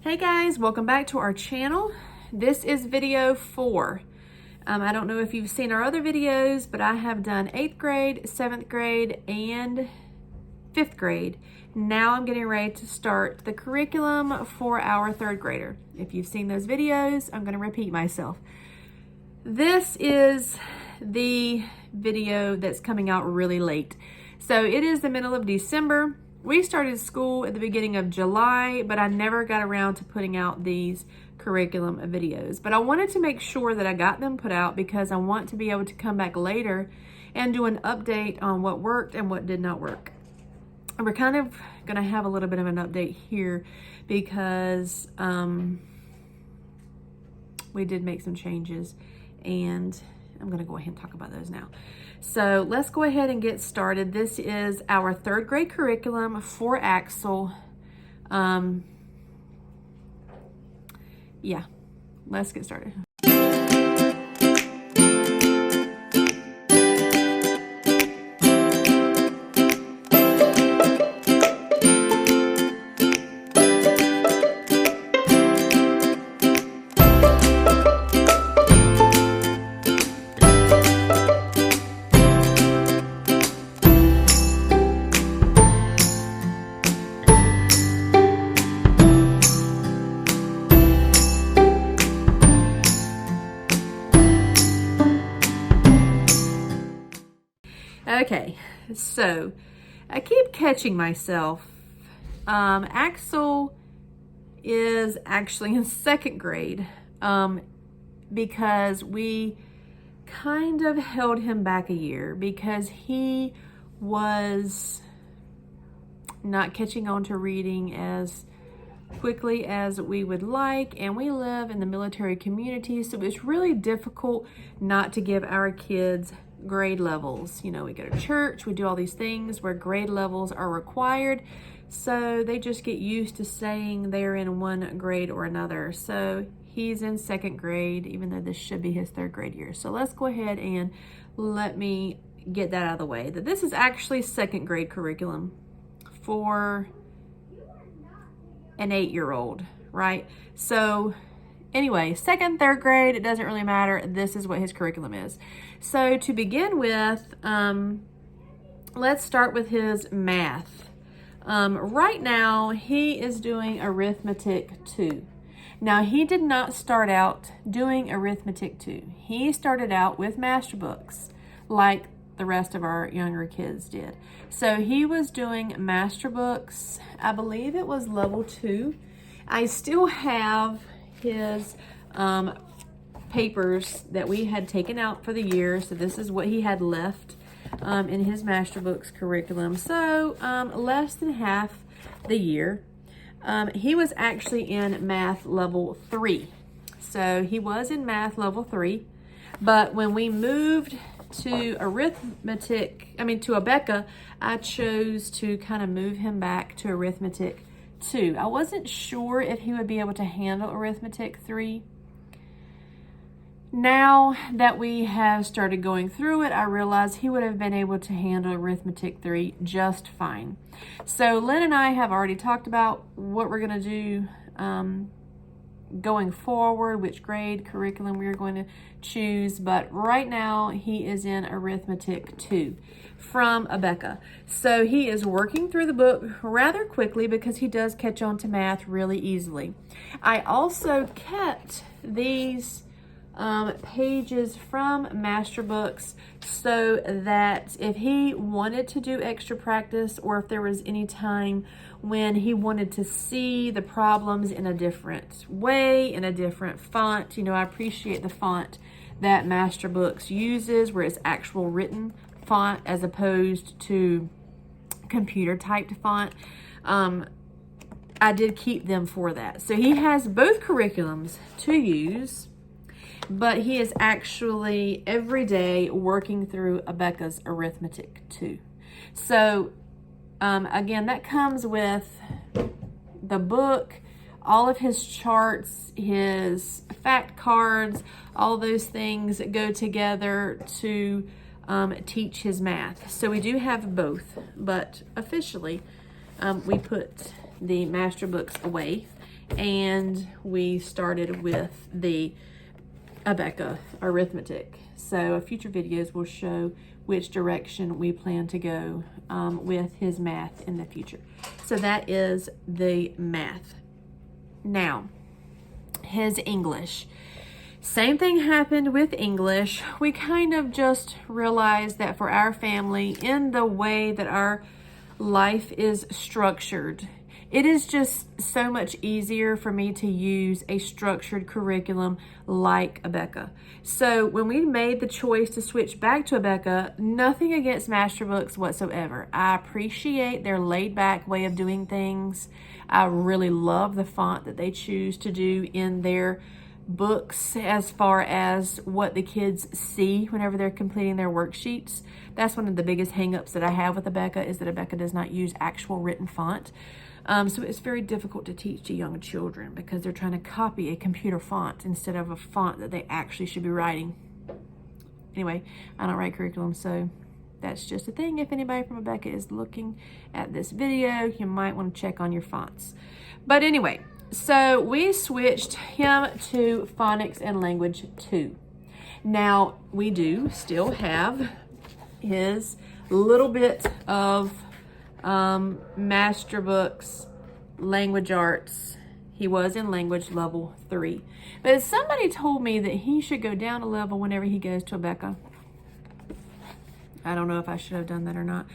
Hey guys, welcome back to our channel. This is video 4. I don't know if you've seen our other videos, but I have done 8th grade, 7th grade, and 5th grade. Now I'm getting ready to start the curriculum for our 3rd grader. If you've seen those videos, I'm going to repeat myself. This is the video that's coming out really late. So it is the middle of December. We started school at the beginning of July, but I never got around to putting out these curriculum videos. But I wanted to make sure that I got them put out because I want to be able to come back later and do an update on what worked and what did not work. And we're kind of going to have a little bit of an update here because we did make some changes, and I'm going to go ahead and talk about those now. So let's go ahead and get started. This is our 3rd grade curriculum for Axsel. Yeah, let's get started. Okay, so I keep catching myself. Axsel is actually in 2nd grade because we kind of held him back a year because he was not catching on to reading as quickly as we would like, and we live in the military community, so it's really difficult not to give our kids grade levels. You know, we go to church, we do all these things where grade levels are required, so they just get used to saying they're in one grade or another. So he's in 2nd grade, even though this should be his 3rd grade year. So let's go ahead and let me get that out of the way, that this is actually 2nd grade curriculum for an 8-year-old, right? So anyway, 2nd, 3rd grade, it doesn't really matter. This is what his curriculum is. So to begin with, let's start with his math. Right now, he is doing arithmetic 2. Now, he did not start out doing arithmetic 2. He started out with master books, like the rest of our younger kids did. So he was doing master books. I believe it was level 2. I still have his papers that we had taken out for the year. So this is what he had left in his master books curriculum. So less than half the year. He was actually in math level 3. So he was in math level 3. But when we moved to to Abeka, I chose to kind of move him back to arithmetic 2. I wasn't sure if he would be able to handle arithmetic 3. Now that we have started going through it, I realize he would have been able to handle arithmetic 3 just fine. So Len and I have already talked about what we're going to do going forward, which grade curriculum we're going to choose, but right now he is in arithmetic 2 from Abeka. So he is working through the book rather quickly because he does catch on to math really easily. I also kept these pages from master books so that if he wanted to do extra practice, or if there was any time when he wanted to see the problems in a different way, in a different font. You know, I appreciate the font that master books uses, where it's actual written font as opposed to computer typed font. I did keep them for that. So he has both curriculums to use, but he is actually every day working through Abeka's arithmetic 2. So again, that comes with the book, all of his charts, his fact cards, all those things go together to teach his math. So we do have both, but officially we put the master books away and we started with the Abeka arithmetic. So future videos will show which direction we plan to go with his math in the future. So that is the math. Now, his English. Same thing happened with English. We kind of just realized that for our family, in the way that our life is structured, it is just so much easier for me to use a structured curriculum like Abeka. So when we made the choice to switch back to Abeka, nothing against master books whatsoever. I appreciate their laid back way of doing things. I really love the font that they choose to do in their books as far as what the kids see whenever they're completing their worksheets. That's one of the biggest hangups that I have with Abeka, is that Abeka does not use actual written font. So it's very difficult to teach to young children because they're trying to copy a computer font instead of a font that they actually should be writing. Anyway, I don't write curriculum, so that's just a thing. If anybody from Abeka is looking at this video, you might want to check on your fonts. But anyway, so we switched him to phonics and language 2. Now, we do still have his little bit of master books, language arts. He was in language level 3. But somebody told me that he should go down a level whenever he goes to Abeka. I don't know if I should have done that or not.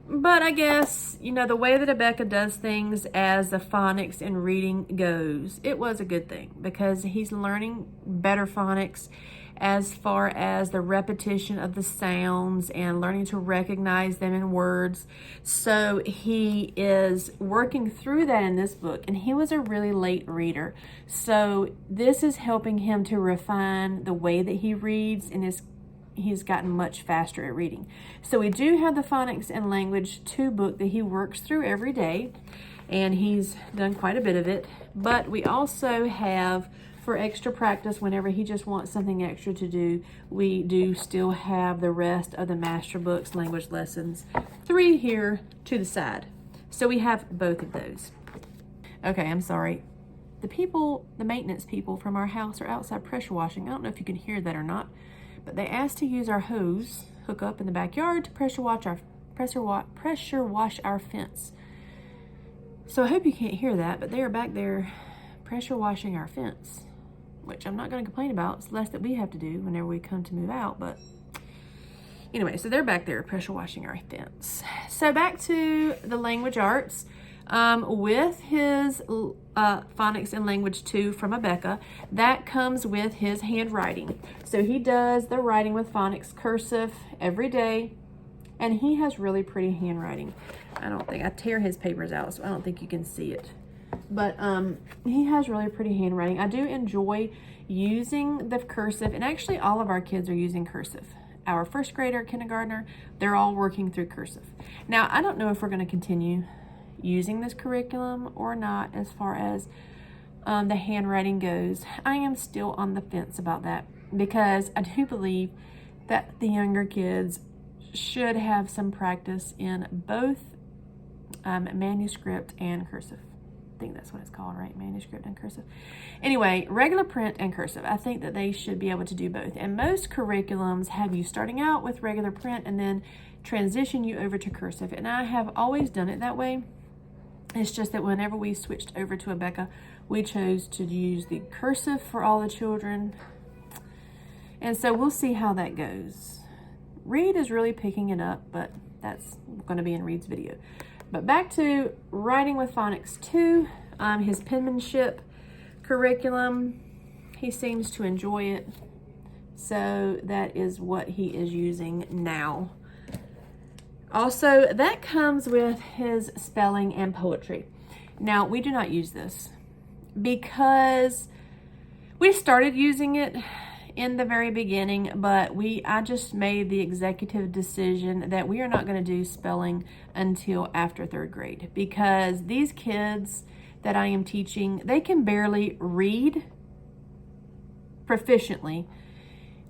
But I guess, you know, the way that Abeka does things as the phonics and reading goes, it was a good thing because he's learning better phonics as far as the repetition of the sounds and learning to recognize them in words. So he is working through that in this book, and he was a really late reader. So this is helping him to refine the way that he reads, and he's gotten much faster at reading. So we do have the phonics and language 2 book that he works through every day, and he's done quite a bit of it. But we also have, for extra practice, whenever he just wants something extra to do, we do still have the rest of the master books language lessons 3 here to the side. So we have both of those. Okay, I'm sorry. The maintenance people from our house are outside pressure washing. I don't know if you can hear that or not, but they asked to use our hose hookup in the backyard to pressure wash our fence. So I hope you can't hear that, but they are back there pressure washing our fence, which I'm not going to complain about. It's less that we have to do whenever we come to move out. But anyway, so they're back there pressure washing our fence. So back to the language arts. With his phonics and language 2 from Abeka, that comes with his handwriting. So he does the writing with phonics cursive every day, and he has really pretty handwriting. I tear his papers out, so I don't think you can see it. But he has really pretty handwriting. I do enjoy using the cursive, and actually all of our kids are using cursive. Our first grader, kindergartner, they're all working through cursive. Now, I don't know if we're going to continue using this curriculum or not as far as the handwriting goes. I am still on the fence about that because I do believe that the younger kids should have some practice in both manuscript and cursive. I think that's what it's called, right? Manuscript and cursive. Anyway, regular print and cursive. I think that they should be able to do both. And most curriculums have you starting out with regular print and then transition you over to cursive. And I have always done it that way. It's just that whenever we switched over to Abeka, we chose to use the cursive for all the children. And so we'll see how that goes. Reid is really picking it up, but that's going to be in Reid's video. But back to writing with phonics 2, his penmanship curriculum, he seems to enjoy it. So that is what he is using now. Also, that comes with his spelling and poetry. Now, we do not use this because we started using it in the very beginning, but I just made the executive decision that we are not going to do spelling until after 3rd grade because these kids that I am teaching, they can barely read proficiently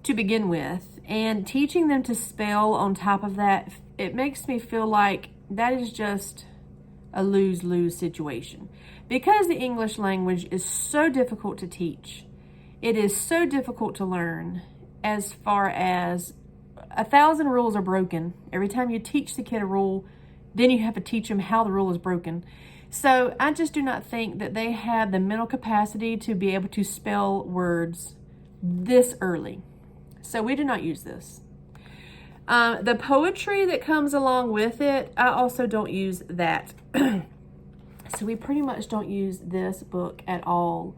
to begin with, and teaching them to spell on top of that, it makes me feel like that is just a lose-lose situation because the English language is so difficult to teach. It is so difficult to learn, as far as 1,000 rules are broken. Every time you teach the kid a rule, then you have to teach them how the rule is broken. So I just do not think that they have the mental capacity to be able to spell words this early. So we do not use this. The poetry that comes along with it, I also don't use that. So we pretty much don't use this book at all.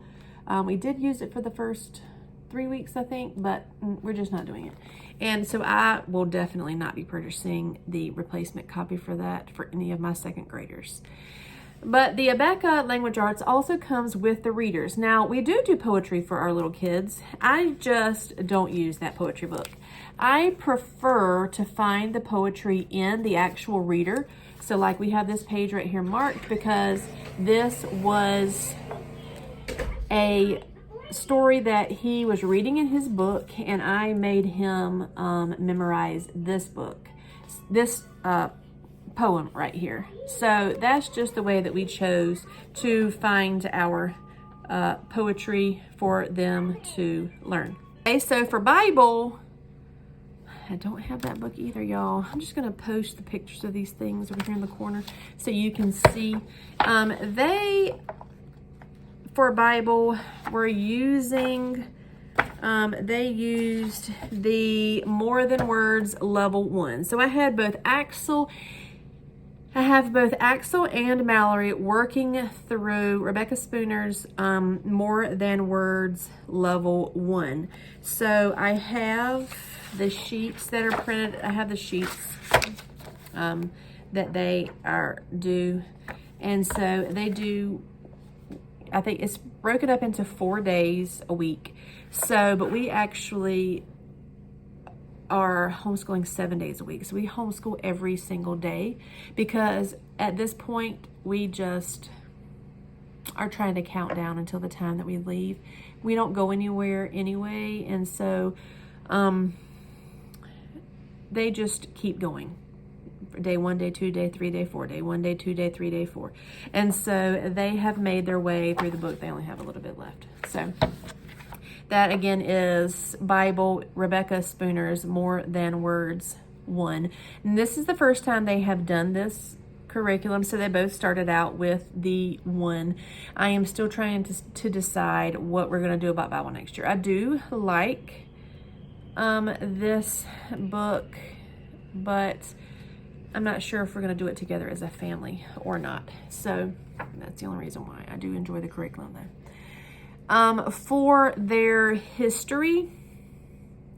We did use it for the first 3 weeks, I think, but we're just not doing it. And so I will definitely not be purchasing the replacement copy for that for any of my second graders. But the Abeka Language Arts also comes with the readers. Now, we do poetry for our little kids. I just don't use that poetry book. I prefer to find the poetry in the actual reader. So like we have this page right here marked because this was a story that he was reading in his book, and I made him memorize this book, this poem right here. So that's just the way that we chose to find our poetry for them to learn. Okay, so for Bible, I don't have that book either, y'all. I'm just gonna post the pictures of these things over here in the corner so you can see. For Bible, we're using, they used the More Than Words Level 1. So I have both Axsel and Mallory working through Rebecca Spooner's More Than Words Level 1. So I have the sheets that are printed. I have the sheets that they are due. And so they do, I think it's broken up into 4 days a week. So, but we actually are homeschooling 7 days a week. So we homeschool every single day because at this point we just are trying to count down until the time that we leave. We don't go anywhere anyway. And so they just keep going. Day 1, day 2, day 3, day 4, day 1, day 2, day 3, day 4. And so they have made their way through the book. They only have a little bit left. So that again is Bible, Rebecca Spooner's More Than Words 1. And this is the first time they have done this curriculum. So they both started out with the 1. I am still trying to decide what we're going to do about Bible next year. I do like this book, but I'm not sure if we're going to do it together as a family or not. So that's the only reason why. I do enjoy the curriculum though. For their history,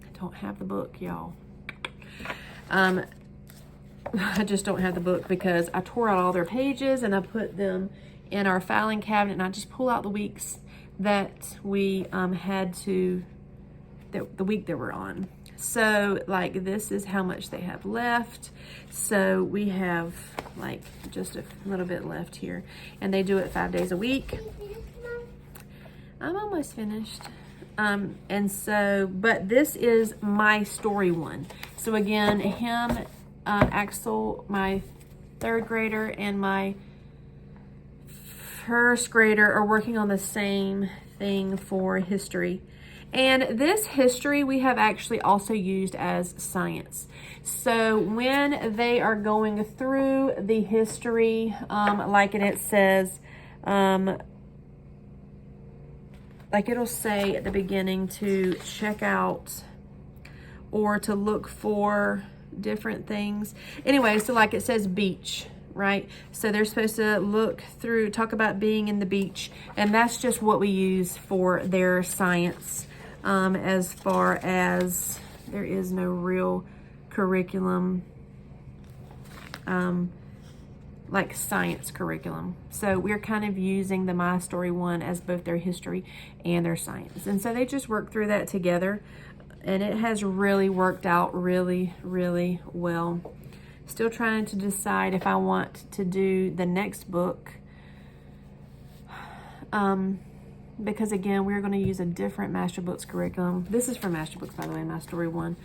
I don't have the book, y'all. I just don't have the book because I tore out all their pages and I put them in our filing cabinet, and I just pull out the weeks that we had to, the week that we're on. So like this is how much they have left. So we have like just a little bit left here, and they do it 5 days a week. I'm almost finished. And so, but this is my story 1. So again, him, Axsel, my 3rd grader, and my 1st grader are working on the same thing for history. And this history we have actually also used as science. So when they are going through the history, like it says, like it'll say at the beginning to check out or to look for different things. Anyway, so like it says beach, right? So they're supposed to look through, talk about being in the beach, and that's just what we use for their science. As far as there is no real curriculum, like science curriculum. So we're kind of using the My Story 1 as both their history and their science. And so they just work through that together, and it has really worked out really, really well. Still trying to decide if I want to do the next book. Because again, we're going to use a different Master Books curriculum. This is for Master Books, by the way, My Story 1,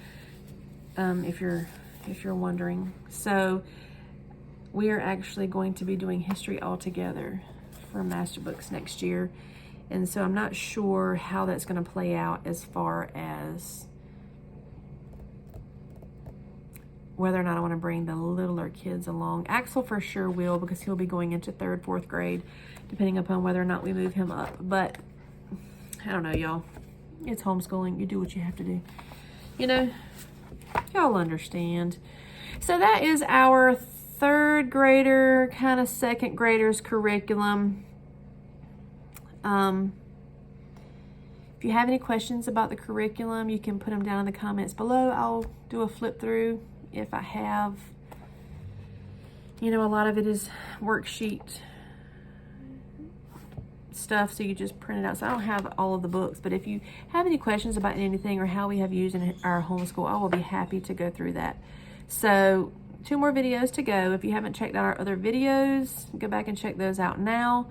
if you're wondering. So we are actually going to be doing history altogether for master books next year. And so I'm not sure how that's going to play out as far as whether or not I want to bring the littler kids along. Axsel for sure will, because he'll be going into 3rd, 4th grade, depending upon whether or not we move him up. But I don't know, y'all. It's homeschooling. You do what you have to do. You know, y'all understand. So that is our 3rd grader, kind of 2nd graders curriculum. If you have any questions about the curriculum, you can put them down in the comments below. I'll do a flip through if I have. You know, a lot of it is worksheet stuff, so you just print it out. So I don't have all of the books, but if you have any questions about anything or how we have used in our homeschool, I will be happy to go through that. So 2 more videos to go. If you haven't checked out our other videos, go back and check those out now.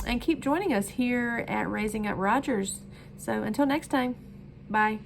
And keep joining us here at Raising Up Rogers. So until next time, bye.